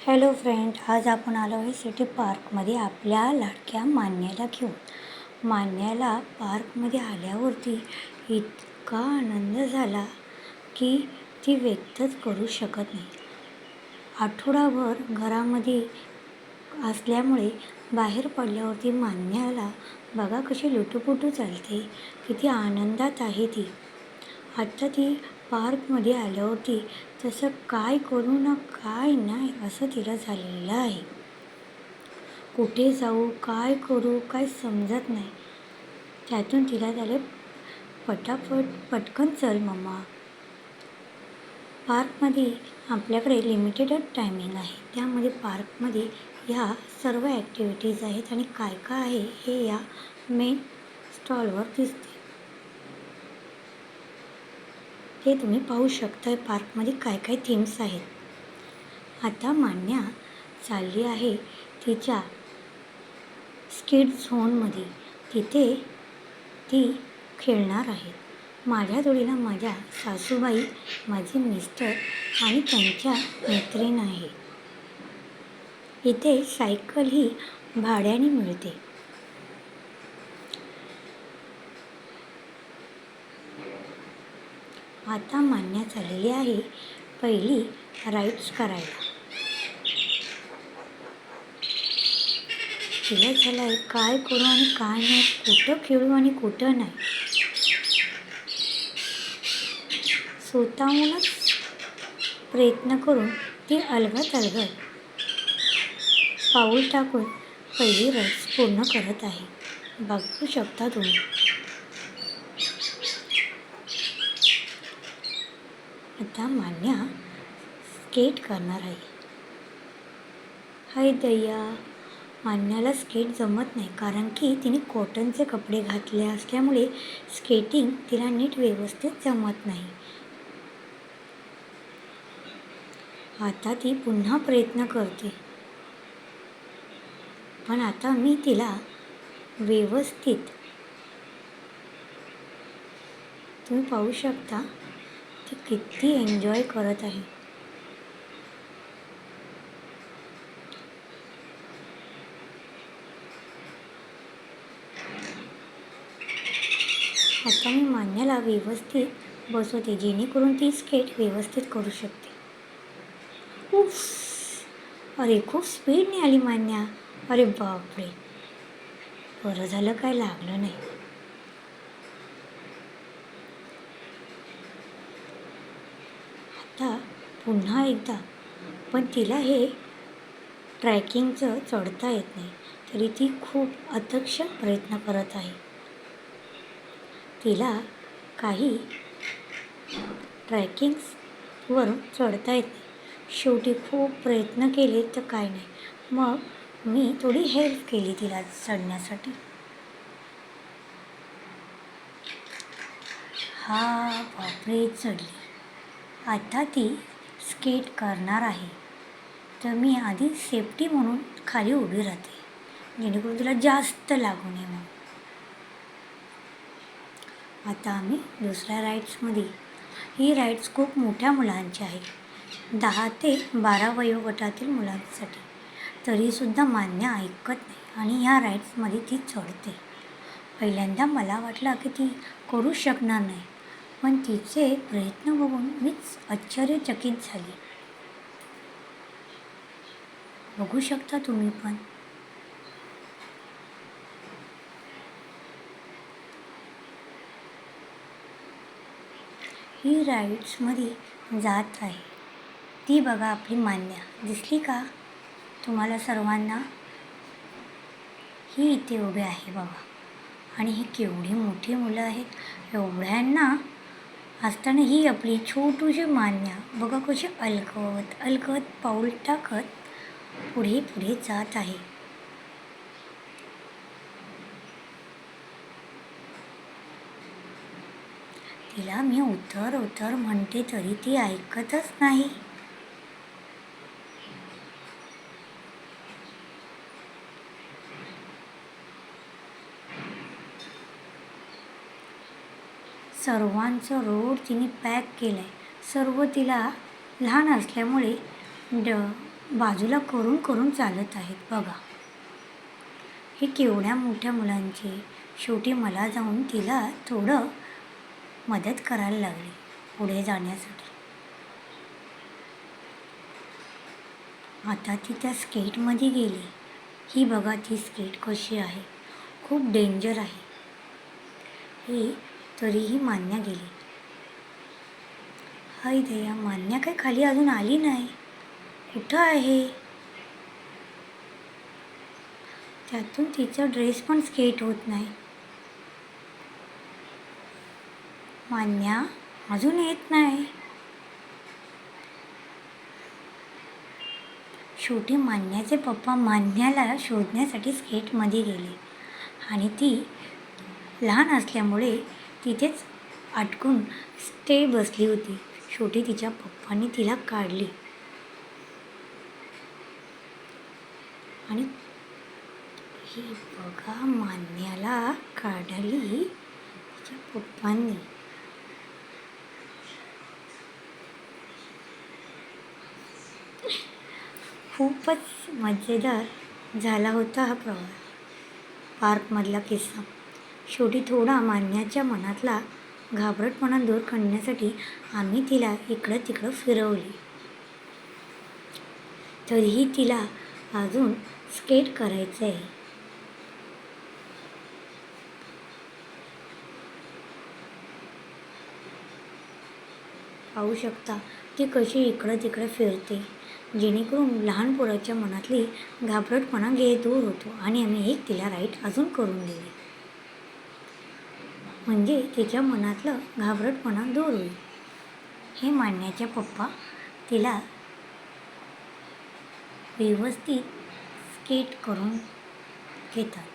Hello friend, आज आपण आलो आहे सिटी पार्कमध्ये आपल्या लाडक्या मान्याला घेऊन. मान्याला पार्कमध्ये आल्यावरती इतका आनंद झाला की ती व्यक्तच करू शकत नाही. आठवडाभर घरामध्ये असल्यामुळे बाहेर पडल्यावरती मान्याला बघा कशी लुटूपुटू चालते, किती आनंदात आहे ती. आत्ता ती पार्कमध्ये आल्यावरती तसं काय करू ना काय नाही असं तिला झालेलं आहे. कुठे जाऊ, काय करू, काय समजत नाही. त्यातून तिला झाले पटकन चल मम्मा. पार्कमध्ये आपल्याकडे लिमिटेड टायमिंग आहे, त्यामध्ये पार्कमध्ये ह्या सर्व ॲक्टिव्हिटीज आहेत आणि काय काय आहे हे या मेन स्टॉलवर दिसते. ते तुम्ही पाहू शकता पार्कमध्ये काय काय थीम्स आहेत. आता मान्या चालली आहे तिच्या स्किड झोनमध्ये. तिथे ती खेळणार आहे. माझ्या जोडीला माझ्या सासूबाई, माझे मिस्टर आणि त्यांच्या मैत्रीण आहे. इथे सायकल ही भाड्याने मिळते. आता मान्या चाललेली आहे पहिली राईड्स करायला. तिला झालं आहे काय करू आणि काय नाही, कुठं खेळू आणि कुठं नाही. स्वतःहूनच प्रयत्न करून ती अलगद पाऊल टाकून पहिली राईड्स पूर्ण करत आहे. बघू शकता तुम्ही. आता मान्या स्केट करणार आहे. हाय दय्या, मान्याला स्केट जमत नाही कारण की तिने कॉटनचे कपडे घातले असल्यामुळे स्केटिंग तिला नीट व्यवस्थित जमत नाही. आता ती पुन्हा प्रयत्न करते, पण आता मी तिला व्यवस्थित, तुम्ही पाहू शकता ती किती एन्जॉय करत आहे. आता मी मान्याला व्यवस्थित बसवते जेणेकरून ती स्केट व्यवस्थित करू शकते. उफ, अरे खूप स्पीडने आली मान्या. अरे बापरे, बरं झालं काय लागलं नाही. आता पुन्हा एकदा, पण तिला हे ट्रॅकिंगचं चढता येत नाही, तरी ती खूप अथक प्रयत्न करत आहे. तिला काही ट्रॅकिंग्सवरून चढता येत नाही. शेवटी खूप प्रयत्न केले तर काय नाही, मग मी थोडी हेल्प केली तिला चढण्यासाठी. हा बापरे, चढली. आता ती स्केट करणार आहे, तर मी आधी सेफ्टी म्हणून खाली उभी राहते जेणेकरून तिला जास्त लागू नये म्हणून. आता आम्ही दुसऱ्या राईड्समध्ये. ही राईड्स खूप मोठ्या मुलांची आहे, 10 ते 12 वयोगटातील मुलांसाठी. तरीसुद्धा मान्य ऐकत नाही आणि ह्या राईड्समध्ये ती चढते. पहिल्यांदा मला वाटलं की ती करू शकणार नाही, पण तिचे प्रयत्न बघून मीच आश्चर्यचकित झाली. बघू शकता तुम्ही पण. ही राईड्समध्ये जात आहे ती बघा आपली मान्या. दिसली का तुम्हाला सर्वांना? ही इथे उभे आहे बघा. आणि ही केवढी मोठी मुलं आहेत. एवढ्यांना असताना ही आपली छोटूशी मान्या बघा कशी अलगद पाऊल टाकत पुढे जात आहे. तिला मी उतर म्हणते तरी ती ऐकतच नाही. सर्वांचं रोड तिने पॅक केलं आहे. सर्व तिला लहान असल्यामुळे बाजूला करून करून चालत आहेत बघा. हे केवढ्या मोठ्या मुलांचे. शेवटी मला जाऊन तिला थोडं मदत करायला लागली पुढे जाण्यासाठी. आता ती त्या स्केटमध्ये गेली. ही बघा ती स्केट कशी आहे, खूप डेंजर आहे. ही तरीही मान्या गेली. हाय दया, मान्या काही खाली अजून आली नाही. कुठं आहे? त्यातून तिचा ड्रेस पण स्केट होत नाही. मान्या अजून येत नाही. शेवटी मान्याचे पप्पा मान्याला शोधण्यासाठी स्केटमध्ये गेले आणि ती लहान असल्यामुळे तिथेच अटकून स्टे बसली होती. शेवटी तिच्या पप्पांनी तिला काढली आणि ही बघा मान्याला काढली तिच्या पप्पांनी. खूपच मजेदार झाला होता हा प्रवास, पार्कमधला किस्सा. शेवटी थोडा मान्याच्या मनातला घाबरटपणा दूर करण्यासाठी आम्ही तिला इकडं तिकडं फिरवली. तरीही तिला अजून स्केट करायचं आहे. पाहू शकता ती कशी इकडं तिकडं फिरते, जेणेकरून लहान पोराच्या मनातली घाबरटपणा दूर होतो. आणि आम्ही एक तिला राईड अजून करून दिली, म्हणजे तिच्या मनातलं घाबरटपणा दूर होईल. हे मान्याचे पप्पा तिला व्यवस्थित स्केट करून घेतात.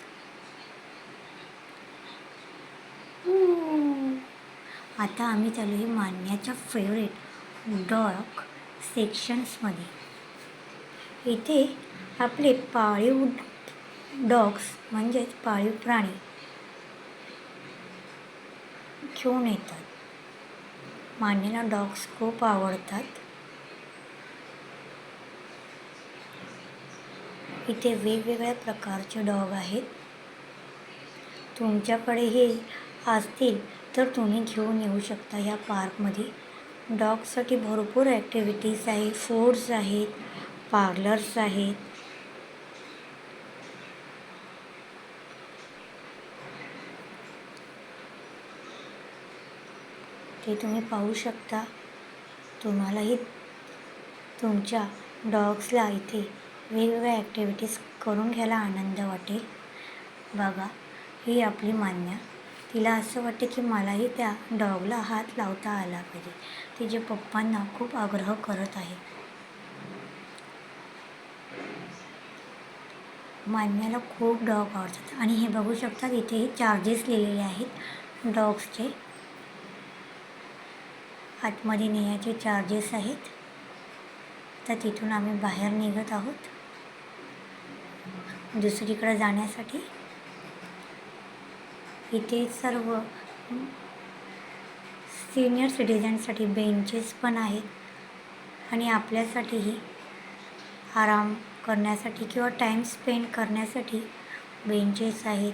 आता आम्ही चालू आहे मान्याच्या फेवरेट डॉग सेक्शन्समध्ये. इथे आपले पाळीव डॉग्स म्हणजेच पाळीव प्राणी घेऊन येतात. मान्याला डॉग्स खूप आवडतात. इथे वेगवेगळ्या प्रकारचे डॉग आहेत. तुमच्याकडे हे असतील तर तुम्ही घेऊन येऊ शकता या पार्कमध्ये. डॉगसाठी भरपूर ॲक्टिव्हिटीज आहेत, फूड्स आहेत, पार्लर्स आहेत. ते तुम्ही पाहू शकता. तुम्हालाही तुमच्या डॉग्सला इथे वेगवेगळ्या ॲक्टिव्हिटीज करून घ्यायला आनंद वाटेल. बघा ही आपली मान्या. तिला असं वाटते की मलाही त्या डॉगला हात लावता आला पाहिजे. तिचे पप्पांना खूप आग्रह करत आहे. मान्याला खूप डॉग आवडतात. आणि हे बघू शकता इथे चार्जेस लिहिलेले आहेत डॉग्सचे. आतमध्ये नेण्याचे चार्जेस आहेत. तर तिथून आम्ही बाहेर निघत आहोत दुसरीकडे जाण्यासाठी. इथे सर्व सिनियर सिटिझनसाठी बेंचेस पण आहेत आणि आपल्यासाठीही आराम करण्यासाठी किंवा टाईम स्पेंड करण्यासाठी बेंचेस आहेत.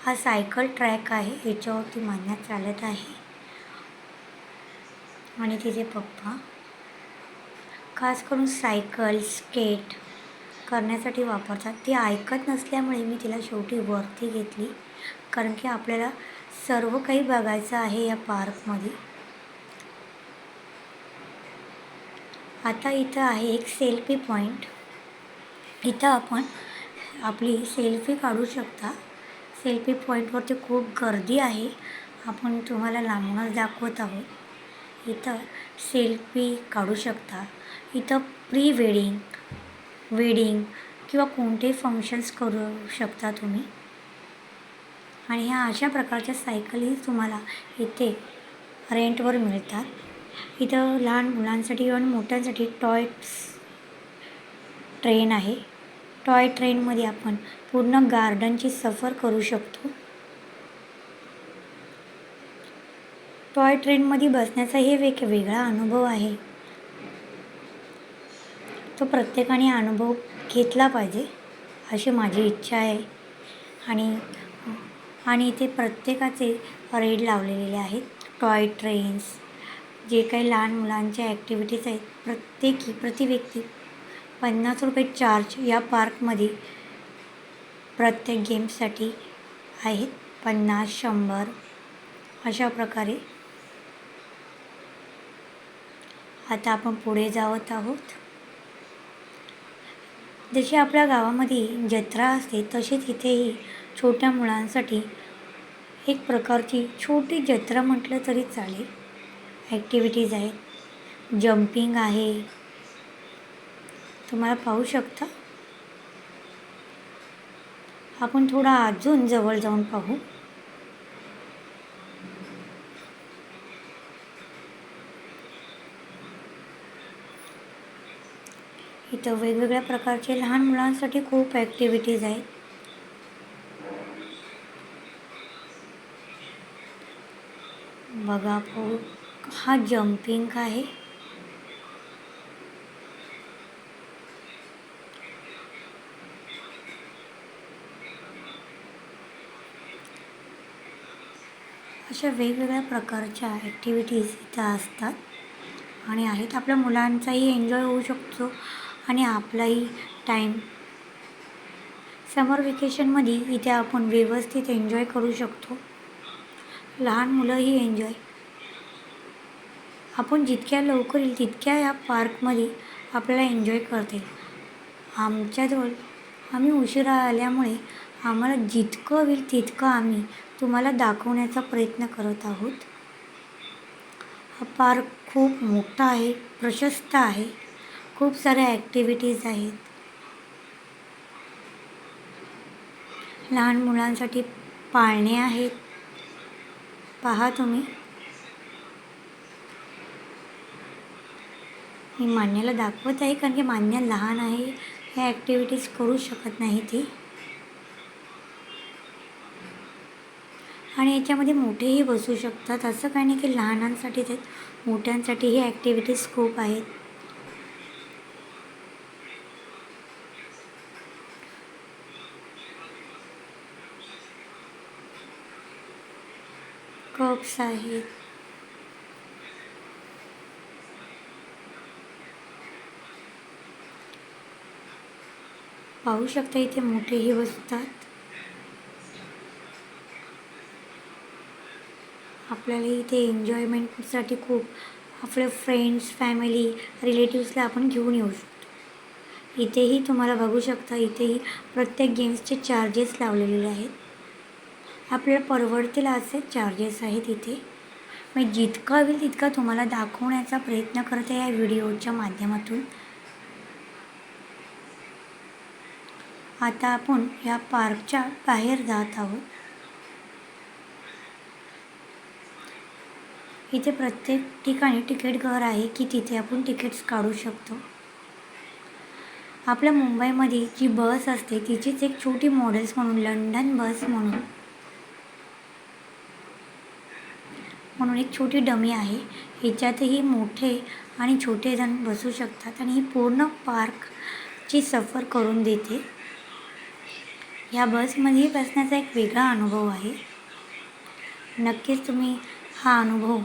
हा सायकल ट्रॅक आहे, याच्यावरती मान्या चालत आहे आणि तिचे पप्पा खास करून सायकल स्केट करण्यासाठी वापरतात. ती ऐकत नसल्यामुळे मी तिला शेवटी वरती घेतली, कारण की आपल्याला सर्व काही बघायचं आहे या पार्कमध्ये. आता इथं आहे एक सेल्फी पॉईंट. इथं आपण आपली सेल्फी काढू शकता. सेल्फी पॉईंटवरती खूप गर्दी आहे. आपण तुम्हाला लांबूनच दाखवत आहोत. इथं सेल्फी काढू शकता. इथं प्री वेडिंग, वेडिंग किंवा कोणतेही फंक्शन्स करू शकता तुम्ही. आणि ह्या अशा प्रकारच्या सायकली तुम्हाला इथे रेंटवर मिळतात. इथं लहान मुलांसाठी आणि मोठ्यांसाठी टॉयज ट्रेन आहे. टॉय ट्रेनमध्ये आपण पूर्ण गार्डनची सफर करू शकतो. टॉय ट्रेनमध्ये बसण्याचा हे एक वेगळा अनुभव आहे. तो प्रत्येकाने अनुभव घेतला पाहिजे अशी माझी इच्छा आहे. आणि आणि इथे प्रत्येकाचे रेट लावलेले आहेत. टॉय ट्रेन्स, जे काही लहान मुलांच्या ॲक्टिव्हिटीज आहेत, प्रति व्यक्ती ₹50 चार्ज या पार्कमध्ये प्रत्येक गेमसाठी आहेत. 50, 100 अशा प्रकारे. आता आपण पुढे जात आहोत. जशी आपल्या गावामध्ये जत्रा असते तशीच इथेही छोट्या मुलांसाठी एक प्रकारची छोटी जत्रा म्हटलं तरी चालेल. ॲक्टिव्हिटीज आहेत, जम्पिंग आहे, तुम्हाला पाहू शकता. आपण थोडा अजून जवळ जाऊन पाहू. इथं वेगवेगळ्या प्रकारचे लहान मुलांसाठी खूप ॲक्टिव्हिटीज आहेत. बघा, हा जम्पिंग आहे. अशा वेगवेगळ्या प्रकारच्या ॲक्टिव्हिटीज इथं असतात आणि आहेत. आपल्या मुलांचाही एन्जॉय होऊ शकतो आणि आपलाही टाईम. समर वेकेशनमध्ये इथे आपण व्यवस्थित एन्जॉय करू शकतो. लहान मुलंही एन्जॉय. आपण जितक्या लवकर येईल तितक्या या पार्कमध्ये आपल्याला एन्जॉय करता येईल. आमच्याजवळ आम्ही उशिरा आल्यामुळे आम्हाला जितकं होईल तितकं आम्ही तुम्हाला दाखवण्याचा प्रयत्न करत आहोत. हा पार्क खूप मोठा आहे, प्रशस्त आहे, खूप साऱ्या ॲक्टिव्हिटीज आहेत. लहान मुलांसाठी पाळणे आहेत. पहा तुम्ही. मी मान्याला दाखवत आहे कारण की मान्या लहान आहे, ह्या ॲक्टिव्हिटीज करू शकत नाही ती. आणि याच्यामध्ये मोठेही बसू शकतात. असं काही नाही की लहानांसाठीच आहेत, मोठ्यांसाठीही ॲक्टिव्हिटीज खूप आहेत. कप्स आहेत. पाहू शकता इथे मोठेही बसतात. आपल्याला इथे एन्जॉयमेंटसाठी खूप आपले फ्रेंड्स, फॅमिली, रिलेटिव्सला आपण घेऊन येऊ शकतो. इथेही तुम्हाला बघू शकता, इथेही प्रत्येक गेम्सचे चार्जेस लावलेले आहेत. आपल्याला परवडतील असे चार्जेस आहेत इथे. मी जितका होईल तितका तुम्हाला दाखवण्याचा प्रयत्न करते या व्हिडिओच्या माध्यमातून. आता आपण या पार्कच्या बाहेर जात आहोत. इथे प्रत्येक ठिकाणी तिकीट घर आहे की तिथे आपण तिकीट्स काढू शकतो. आपल्या मुंबईमध्ये जी बस असते तिचीच एक छोटी मॉडेल्स म्हणून लंडन बस म्हणून एक छोटी डमी आहे. ह्याच्यातही मोठे आणि छोटे जण बसू शकतात आणि ही पूर्ण पार्कची सफर करून देते. ह्या बसमध्ये बसण्याचा एक वेगळा अनुभव आहे. नक्कीच तुम्ही हा अनुभव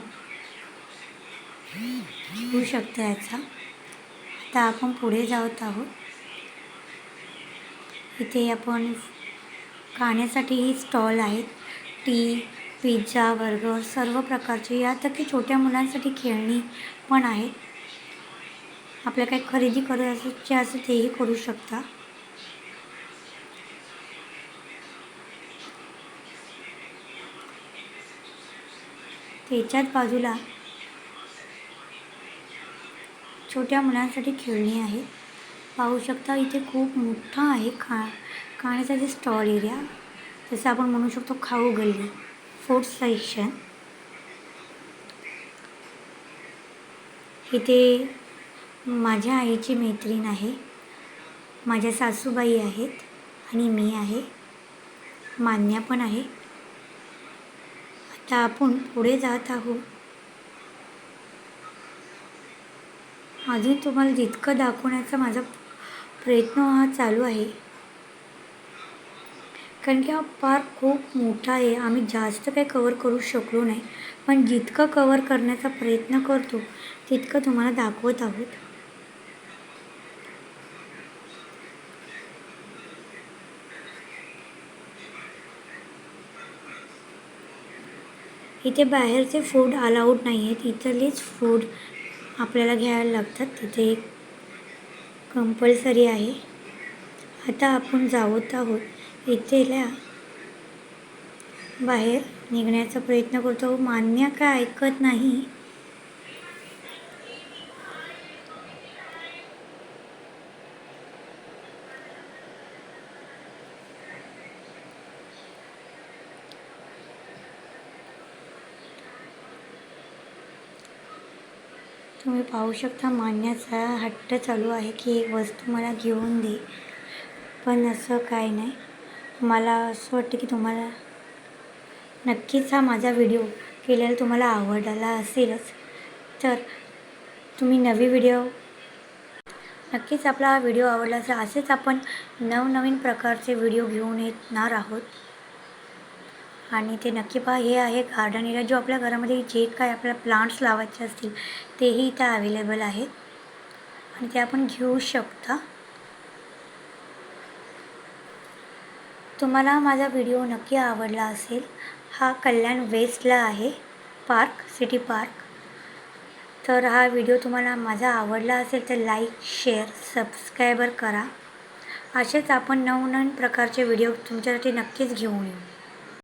घेऊ शकता याचा. आता आपण पुढे जात आहोत. इथे आपण खाण्यासाठीही स्टॉल आहेत. टी, पिझ्झा, बर्गर सर्व प्रकारचे. यातही छोट्या मुलांसाठी खेळणी पण आहेत. आपल्याला काही खरेदी करायची असेल तेही करू शकता. त्याच्याच बाजूला छोट्या मुलांसाठी खेळणी आहेत. पाहू शकता इथे खूप मोठा आहे खाण्यासाठी स्टॉल एरिया. जसं आपण म्हणू शकतो खाऊ गल्ली, फूड सेक्शन. इथे माझ्या आईची मैत्रीण आहे, माझ्या सासूबाई आहेत आणि मी आहे, मान्या पण आहे. आता आपण पुढे जात आहोत. अजून तुम्हाला जितकं दाखवण्याचा माझा प्रयत्न हा चालू आहे, कारण की हा पार्क खूप मोठा आहे. आम्ही जास्त काही कवर करू शकलो नाही, पण जितकं कवर करण्याचा प्रयत्न करतो तितकं तुम्हाला दाखवत आहोत. इथे बाहेरचे फूड अलाउड नाही आहेत, इथलेच फूड आपल्याला घ्यायला लागतात. तिथे एक कंपल्सरी आहे. आता आपण जात आहोत इथल्या बाहेर निघण्याचा प्रयत्न करतो. मान्य काय ऐकत नाही. तुम्ही पाहू शकता मान्याचा हट्ट चालू आहे की एक वस्तू मला घेऊन दे, पण असं काय नाही. मला असं वाटतं की तुम्हाला नक्कीच हा माझा व्हिडिओ केलेला तुम्हाला आवडला असेलच. तर तुम्ही नवी व्हिडिओ नक्कीच आपला हा व्हिडिओ आवडला असेल. असेच आपण नवनवीन प्रकारचे व्हिडिओ घेऊन येणार आहोत. आणि ते नक्की पहा. हे आहे गार्डन एरिया. जो आपल्या घरामध्ये जे काय आपल्याला प्लांट्स लावायचे असतील तेही इथं अवेलेबल आहेत आणि ते आपण घेऊ शकता. तुम्हाला माझा व्हिडिओ नक्की आवडला असेल. हा कल्याण वेस्टला आहे पार्क, सिटी पार्क. तर हा व्हिडिओ तुम्हाला माझा आवडला असेल तर लाईक, शेअर, सबस्क्राईबर करा. असेच आपण नवनवीन प्रकारचे व्हिडिओ तुमच्यासाठी नक्कीच घेऊन येऊ.